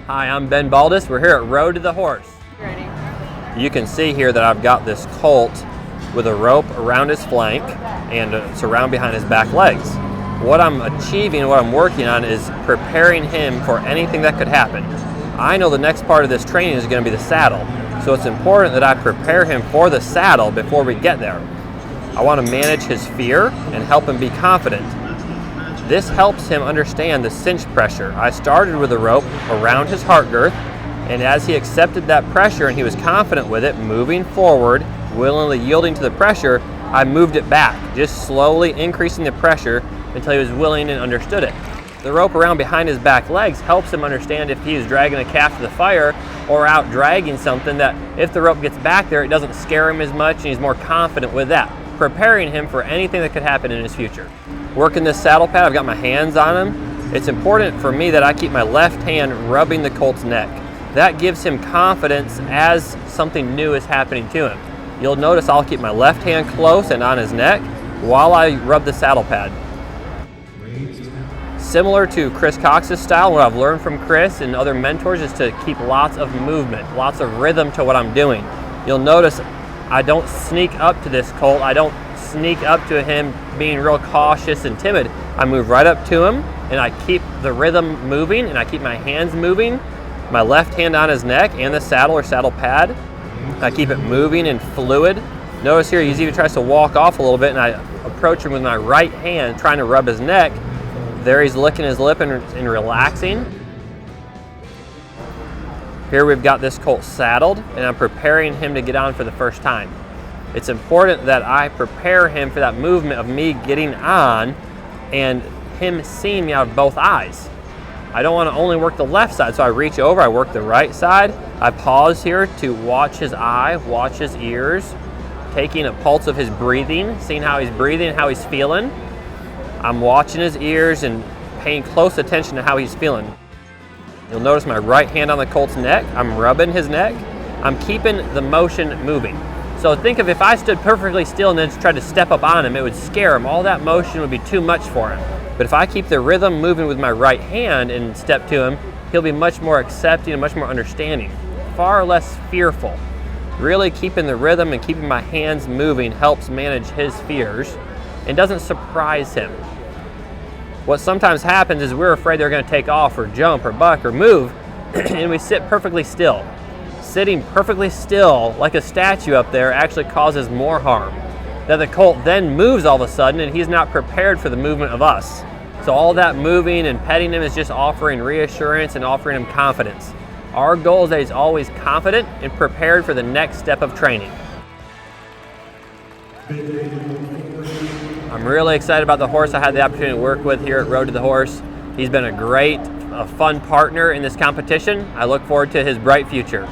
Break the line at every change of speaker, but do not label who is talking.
Hi, I'm Ben Baldus. We're here at Road to the Horse.
Ready.
You can see here that I've got this colt with a rope around his flank and it's around behind his back legs. What I'm achieving, what I'm working on is preparing him for anything that could happen. I know the next part of this training is going to be the saddle, so it's important that I prepare him for the saddle before we get there. I want to manage his fear and help him be confident. This helps him understand the cinch pressure. I started with a rope around his heart girth, and as he accepted that pressure and he was confident with it, moving forward, willingly yielding to the pressure, I moved it back, just slowly increasing the pressure until he was willing and understood it. The rope around behind his back legs helps him understand if he is dragging a calf to the fire or out dragging something, that if the rope gets back there, it doesn't scare him as much and he's more confident with that, preparing him for anything that could happen in his future. Working this saddle pad, I've got my hands on him. It's important for me that I keep my left hand rubbing the colt's neck. That gives him confidence as something new is happening to him. You'll notice I'll keep my left hand close and on his neck while I rub the saddle pad. Similar to Chris Cox's style, what I've learned from Chris and other mentors is to keep lots of movement, lots of rhythm to what I'm doing. You'll notice I don't sneak up to this colt. I don't sneak up to him being real cautious and timid. I move right up to him and I keep the rhythm moving and I keep my hands moving, my left hand on his neck and the saddle or saddle pad. I keep it moving and fluid. Notice here he even tries to walk off a little bit and I approach him with my right hand trying to rub his neck. There he's licking his lip and relaxing. Here we've got this colt saddled and I'm preparing him to get on for the first time. It's important that I prepare him for that movement of me getting on and him seeing me out of both eyes. I don't want to only work the left side, so I reach over, I work the right side. I pause here to watch his eye, watch his ears, taking a pulse of his breathing, seeing how he's breathing, how he's feeling. I'm watching his ears and paying close attention to how he's feeling. You'll notice my right hand on the colt's neck. I'm rubbing his neck. I'm keeping the motion moving. So think of if I stood perfectly still and then just tried to step up on him, it would scare him. All that motion would be too much for him. But if I keep the rhythm moving with my right hand and step to him, he'll be much more accepting and much more understanding, far less fearful. Really keeping the rhythm and keeping my hands moving helps manage his fears and doesn't surprise him. What sometimes happens is we're afraid they're going to take off or jump or buck or move, and we sit perfectly still. Sitting perfectly still like a statue up there actually causes more harm. That the colt then moves all of a sudden and he's not prepared for the movement of us. So all that moving and petting him is just offering reassurance and offering him confidence. Our goal is that he's always confident and prepared for the next step of training. I'm really excited about the horse I had the opportunity to work with here at Road to the Horse. He's been a fun partner in this competition. I look forward to his bright future.